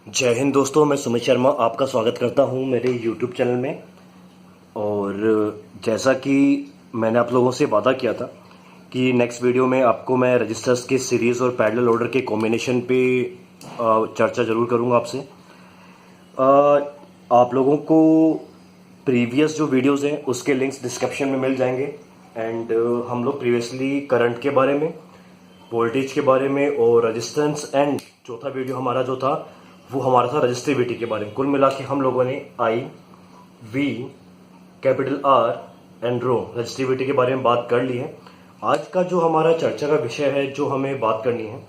जय हिंद दोस्तों, मैं सुमित शर्मा आपका स्वागत करता हूं मेरे YouTube चैनल में। और जैसा कि मैंने आप लोगों से वादा किया था कि नेक्स्ट वीडियो में आपको मैं रजिस्टर्स के सीरीज़ और पैरेलल ऑर्डर के कॉम्बिनेशन पे चर्चा ज़रूर करूंगा आपसे। आप लोगों को प्रीवियस जो वीडियोस हैं उसके लिंक्स डिस्क्रिप्शन में मिल जाएंगे। एंड हम लोग प्रीवियसली करंट के बारे में, वोल्टेज के बारे में और रेजिस्टेंस, एंड चौथा वीडियो हमारा जो था वो हमारा था रजिस्टिविटी के बारे में। कुल मिला के हम लोगों ने I, V, capital R and rho resistivity के बारे में बात कर ली है। आज का जो हमारा चर्चा का विषय है, जो हमें बात करनी है,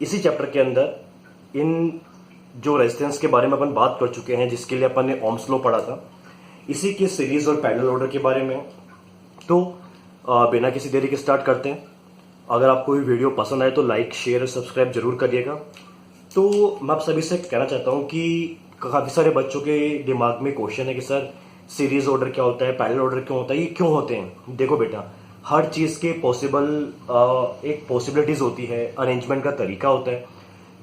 इसी चैप्टर के अंदर इन जो रेजिस्टेंस के बारे में अपन बात कर चुके हैं, जिसके लिए अपन ने ओम्स लॉ पढ़ा था, इसी के सीरीज और पैरेलल ऑर्डर के बारे में। तो बिना किसी देरी के स्टार्ट करते हैं। अगर आपको ये वीडियो पसंद आए तो लाइक, शेयर और सब्सक्राइब जरूर करिएगा। तो मैं आप सभी से कहना चाहता हूँ कि काफ़ी सारे बच्चों के दिमाग में क्वेश्चन है कि सर सीरीज ऑर्डर क्या होता है, पैरेलल ऑर्डर क्यों होता है, ये क्यों होते हैं। देखो बेटा, हर चीज़ के एक पॉसिबिलिटीज़ होती है, अरेंजमेंट का तरीका होता है।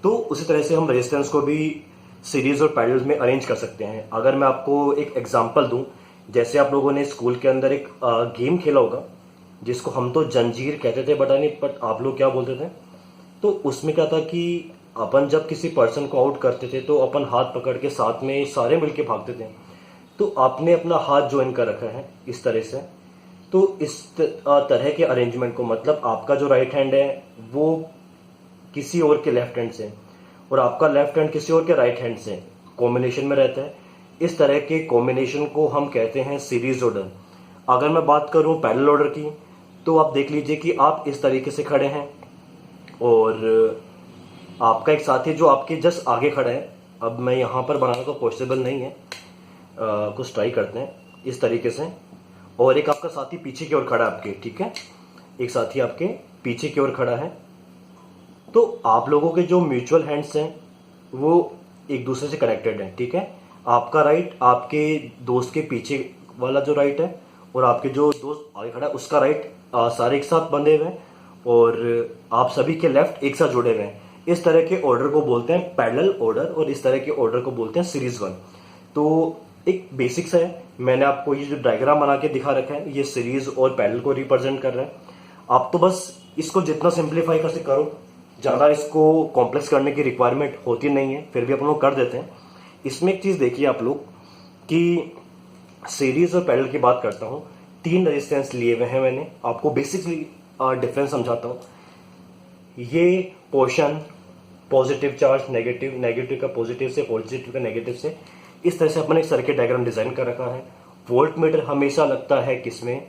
तो उसी तरह से हम रेजिस्टेंस को भी सीरीज और पैरेलल में अरेंज कर सकते हैं। अगर मैं आपको एक एग्जांपल दूं, जैसे आप लोगों ने स्कूल के अंदर एक गेम खेला होगा जिसको हम तो जंजीर कहते थे, बट नहीं, बट आप लोग क्या बोलते थे। तो उसमें क्या था कि अपन जब किसी पर्सन को आउट करते थे तो अपन हाथ पकड़ के साथ में सारे मिलके भागते थे। तो आपने अपना हाथ ज्वाइन कर रखा है इस तरह से। तो इस तरह के अरेंजमेंट को, मतलब आपका जो राइट हैंड है वो किसी और के लेफ्ट हैंड से और आपका लेफ्ट हैंड किसी और के राइट हैंड से कॉम्बिनेशन में रहता है। इस तरह के कॉम्बिनेशन को हम कहते हैं सीरीज ऑर्डर। अगर मैं बात करूं पैरेलल ऑर्डर की, तो आप देख लीजिए कि आप इस तरीके से खड़े हैं और आपका एक साथी जो आपके जस्ट आगे खड़ा है। अब मैं यहाँ पर बनाना तो पॉसिबल नहीं है, कुछ ट्राई करते हैं इस तरीके से। और एक आपका साथी पीछे की ओर खड़ा है आपके, ठीक है, एक साथी आपके पीछे की ओर खड़ा है। तो आप लोगों के जो म्यूचुअल हैंड्स हैं वो एक दूसरे से कनेक्टेड हैं, ठीक है। आपका राइट आपके दोस्त के पीछे वाला जो राइट है और आपके जो दोस्त आगे खड़ा है उसका राइट, सारे एक साथ बंधे हुए हैं और आप सभी के लेफ्ट एक साथ जुड़े हुए हैं। इस तरह के ऑर्डर को बोलते हैं पैरेलल ऑर्डर और इस तरह के ऑर्डर को बोलते हैं सीरीज वन। तो एक बेसिक्स है, मैंने आपको ये जो डायग्राम बना के दिखा रखा है ये सीरीज और पैरेलल को रिप्रेजेंट कर रहा है। आप तो बस इसको जितना सिंप्लीफाई कर करो, ज़्यादा इसको कॉम्प्लेक्स करने की रिक्वायरमेंट होती नहीं है, फिर भी अपन लोग कर देते हैं। इसमें एक चीज़ देखिए आप लोग कि सीरीज और पैरेलल की बात करता हूँ, 3 रेजिस्टेंस लिए हुए हैं मैंने। आपको बेसिकली डिफरेंस समझाता हूँ। ये portion positive charge, negative, negative का पॉजिटिव से, पॉजिटिव का नेगेटिव से, इस तरह से अपने एक सर्किट डायग्राम डिजाइन कर रखा है। वोल्ट मीटर हमेशा लगता है किसमें,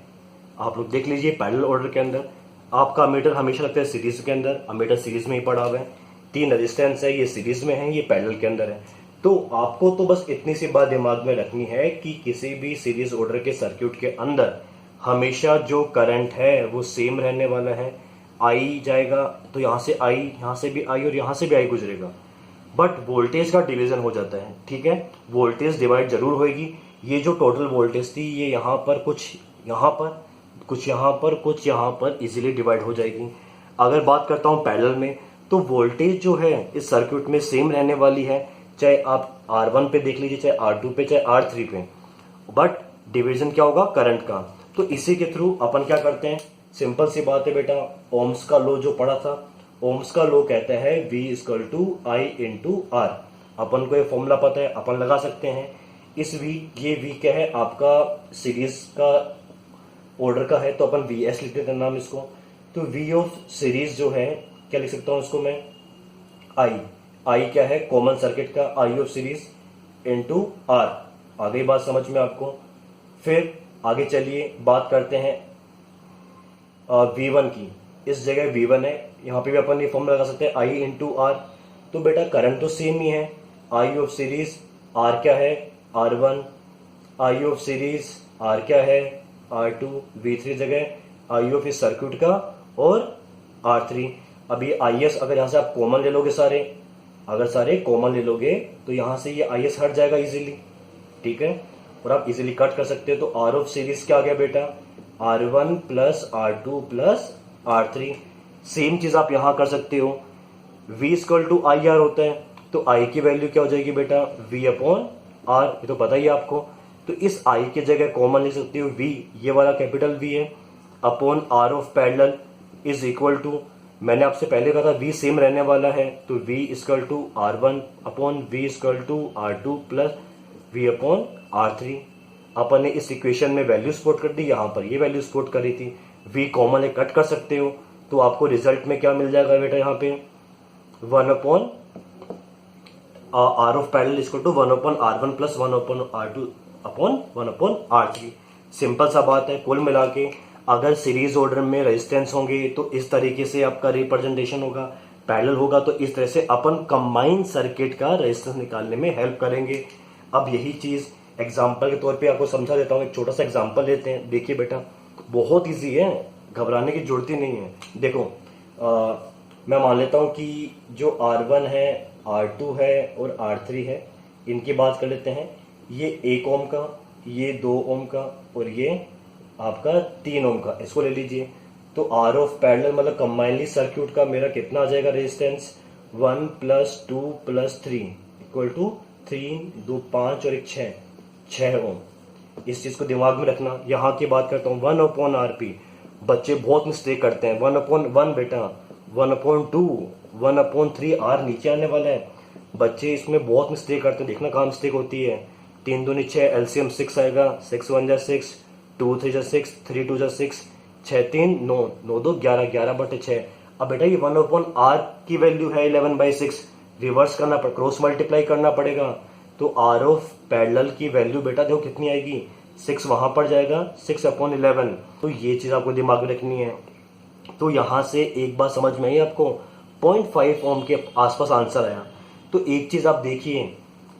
आप लोग देख लीजिए पैरेलल ऑर्डर के अंदर। आपका मीटर हमेशा लगता है सीरीज के अंदर, मीटर सीरीज में ही पड़ा हुआ है। 3 रेजिस्टेंस है, ये सीरीज में है, ये पैरेलल के अंदर है। तो आपको तो बस इतनी सी बात दिमाग में रखनी है कि किसी भी सीरीज ऑर्डर के सर्किट के अंदर हमेशा जो करंट है वो सेम रहने वाला है। आई जाएगा तो यहाँ से आई, यहाँ से भी आई और यहाँ से भी आई गुजरेगा, बट वोल्टेज का डिवीजन हो जाता है, ठीक है। वोल्टेज डिवाइड जरूर होगी। ये जो टोटल वोल्टेज थी ये यहाँ पर कुछ, यहाँ पर कुछ, यहाँ पर कुछ, यहाँ पर इजीली डिवाइड हो जाएगी। अगर बात करता हूँ पैरेलल में, तो वोल्टेज जो है इस सर्किट में सेम रहने वाली है, चाहे आप R1 पे देख लीजिए, चाहे R2 पे, चाहे R3 पे, बट डिवीजन क्या होगा, करंट का। तो इसी के थ्रू अपन क्या करते हैं, सिंपल सी बात है बेटा, ओम्स का लॉ जो पढ़ा था, ओम्स का लॉ कहता है V equal to I into R. अपन को ये फॉर्मूला पता है, अपन लगा सकते हैं। इस V, ये V क्या है, आपका सीरीज का ऑर्डर का है, तो अपन VS लिख देते हैं नाम इसको। तो V ऑफ सीरीज जो है, क्या लिख सकता हूं इसको मैं, I क्या है, कॉमन सर्किट का I of series into R। आ गई बात समझ में आपको। फिर आगे चलिए बात करते हैं V1 की। इस जगह V1 है, यहाँ पे भी अपन ये फॉर्मूला लगा सकते हैं I इंटू आर। तो बेटा करंट तो सेम ही है, I ऑफ सीरीज, R क्या है, R1, I of series, R क्या है, R2, V3 जगह I ऑफ इस सर्किट का और R3। अभी IS अगर यहाँ से आप कॉमन ले लोगे, अगर सारे कॉमन ले लोगे तो यहाँ से ये IS हट जाएगा इजीली, ठीक है, और आप इजीली कट कर सकते हो। तो R ऑफ सीरीज क्या आ गया बेटा, R1 plus R2 plus R3। Same चीज आप यहां कर सकते हो। V equal to I R होता है, तो आई की वैल्यू क्या हो जाएगी बेटा, वी अपॉन आर, ये तो पता ही है आपको। तो इस आई की जगह कॉमन ले सकते हो वी, ये वाला कैपिटल वी है, upon R of parallel is equal to, मैंने आपसे पहले कहा था वी सेम रहने वाला है, तो V equal to R one upon V equal to R two plus V upon R three. अपन ने इस इक्वेशन में वैल्यू स्पोर्ट कर दी, यहाँ पर ये वैल्यू स्पोर्ट करी थी, वी कॉमन है कट कर सकते हो, तो आपको रिजल्ट में क्या मिल जाएगा बेटा, यहाँ पे one upon R of parallel equal to one upon R one plus one upon R two अपॉन one upon R three. Simple सा बात है। कुल मिला के अगर सीरीज ऑर्डर में रेजिस्टेंस होंगे तो इस तरीके से आपका रिप्रेजेंटेशन होगा, पैरेलल होगा तो इस तरह से अपन कंबाइंड सर्किट का रेजिस्टेंस निकालने में हेल्प करेंगे। अब यही चीज एग्जांपल के तौर पे आपको समझा देता हूँ। एक छोटा सा एग्जांपल लेते हैं, देखिए बेटा बहुत इजी है, घबराने की जरूरत ही नहीं है। देखो मैं मान लेता हूँ कि जो R1 है, R2 है और R3 है, इनकी बात कर लेते हैं। ये 1 ओम का, ये 2 ओम का और ये आपका 3 ओम का, इसको ले लीजिए। तो आर ऑफ पैरेलल मतलब कंबाइनली सर्क्यूट का मेरा कितना आ जाएगा रेजिस्टेंस, 1 + 2 + 3 इक्वल टू 3 2 5 और 1 6 ओम। इस चीज को दिमाग में रखना। यहाँ की बात करता हूँ 1 अपॉन RP, बच्चे बहुत मिस्टेक करते हैं। 1 अपॉन 1 बेटा, 1 अपॉन 2, 1 अपॉन 3, R नीचे आने वाला है। बच्चे इसमें बहुत मिस्टेक करते हैं, देखना कहाँ मिस्टेक होती है। 3 दूनी 6, LCM 6 आएगा, 6 1 जा 6, 2 3 जा 6, 3 2 जा 6, 6 3 9, 9 2 11, 11/6। अब बेटा ये 1 अपॉन R की वैल्यू है 11/6, रिवर्स करना पड़ेगा, क्रॉस मल्टीप्लाई करना पड़ेगा। तो आर ऑफ पैरेलल की वैल्यू बेटा देखो कितनी आएगी, 6 वहां पर जाएगा, 6 अपॉन 11। तो ये चीज आपको दिमाग में रखनी है। तो यहां से एक बात समझ में आई आपको, 0.5 ओम के आसपास आंसर आया। तो एक चीज आप देखिए,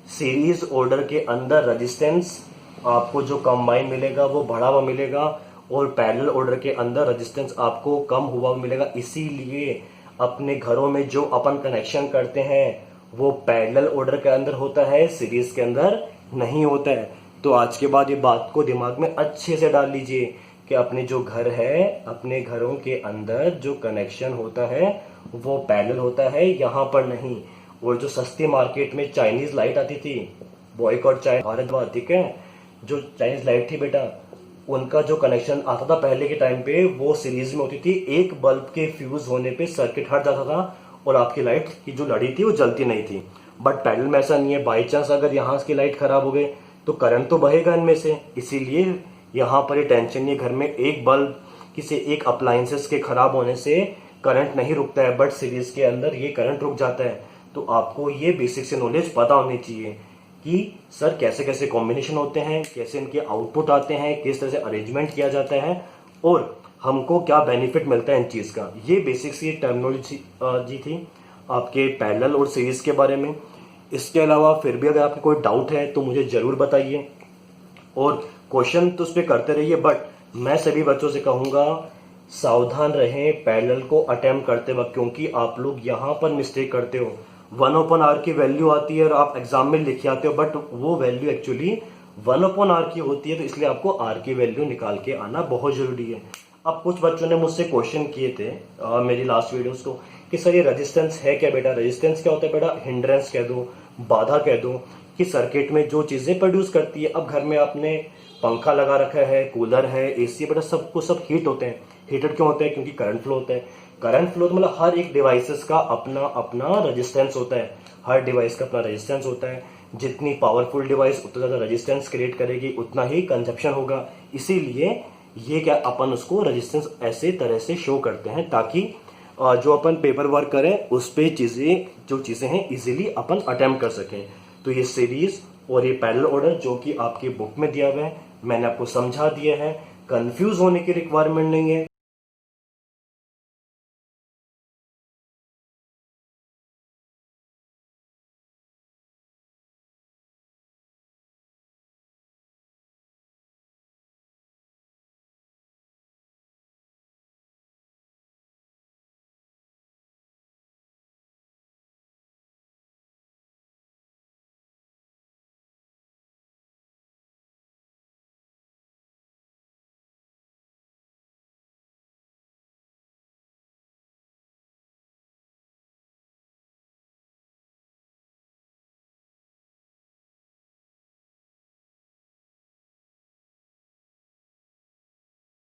सीरीज ऑर्डर के अंदर रेजिस्टेंस आपको जो कंबाइन मिलेगा वो बढ़ा हुआ मिलेगा, और पैरेलल ऑर्डर के अंदर रेजिस्टेंस आपको कम हुआ मिलेगा। इसीलिए अपने घरों में जो अपन कनेक्शन करते हैं वो पैरेलल ऑर्डर के अंदर होता है, सीरीज के अंदर नहीं होता है। तो आज के बाद ये बात को दिमाग में अच्छे से डाल लीजिए कि अपने जो घर है, अपने घरों के अंदर जो कनेक्शन होता है वो पैरेलल होता है, यहाँ पर नहीं। और जो सस्ती मार्केट में चाइनीज लाइट आती थी, बॉयकॉट चाइना भारत, ठीक है, जो चाइनीज लाइट थी बेटा, उनका जो कनेक्शन आता था पहले के टाइम पे वो सीरीज में होती थी। एक बल्ब के फ्यूज होने पे सर्किट हट जाता था और आपकी लाइट की जो लड़ी थी वो जलती नहीं थी। बट पैरेलल में ऐसा नहीं है, बाई चांस अगर यहाँ की लाइट खराब हो गई तो करंट तो बहेगा इनमें से। इसीलिए यहाँ पर ये टेंशन नहीं, घर में एक बल्ब किसी एक अप्लायंसेस के खराब होने से करंट नहीं रुकता है, बट सीरीज के अंदर ये करंट रुक जाता है। तो आपको ये बेसिक से नॉलेज पता होनी चाहिए कि सर कैसे कैसे कॉम्बिनेशन होते हैं, कैसे इनके आउटपुट आते हैं, किस तरह से अरेंजमेंट किया जाता है और हमको क्या बेनिफिट मिलता है इन चीज का। ये बेसिक सी टर्मिनोलॉजी थी आपके पैरेलल और सीरीज के बारे में। इसके अलावा फिर भी अगर आपको कोई डाउट है तो मुझे जरूर बताइए, और क्वेश्चन तो उस पर करते रहिए। बट मैं सभी बच्चों से कहूंगा सावधान रहें पैरेलल को अटेम्प्ट करते वक्त, क्योंकि आप लोग यहाँ पर मिस्टेक करते हो। 1 अपॉन R की वैल्यू आती है और आप एग्जाम में लिख आते हो, बट वो वैल्यू एक्चुअली 1 अपॉन R की होती है। तो इसलिए आपको R की वैल्यू निकाल के आना बहुत जरूरी है। अब कुछ बच्चों ने मुझसे क्वेश्चन किए थे मेरी लास्ट वीडियोस को कि सर ये रेजिस्टेंस है क्या बेटा, रेजिस्टेंस क्या होता है बेटा, हिंड्रेंस कह दो, बाधा कह दो, कि सर्किट में जो चीजें प्रोड्यूस करती है। अब घर में आपने पंखा लगा रखा है, कूलर है, एसी, बेटा सब हीट होते हैं। हीटेड क्यों होते हैं, क्योंकि करंट फ्लो होता है। करंट फ्लो तो मतलब हर एक डिवाइसेस का अपना अपना रेजिस्टेंस होता है, हर डिवाइस का अपना रेजिस्टेंस होता है। जितनी पावरफुल डिवाइस उतना ज्यादा रेजिस्टेंस क्रिएट करेगी, उतना ही कंजप्शन होगा। इसीलिए ये क्या अपन उसको रेजिस्टेंस ऐसे तरह से शो करते हैं ताकि जो अपन पेपर वर्क करें उस पे जो चीजें हैं इजीली अपन अटेम्प्ट कर सकें। तो ये सीरीज और ये पैरेलल ऑर्डर जो कि आपकी बुक में दिया हुआ है, मैंने आपको समझा दिया है, कंफ्यूज होने की रिक्वायरमेंट नहीं है।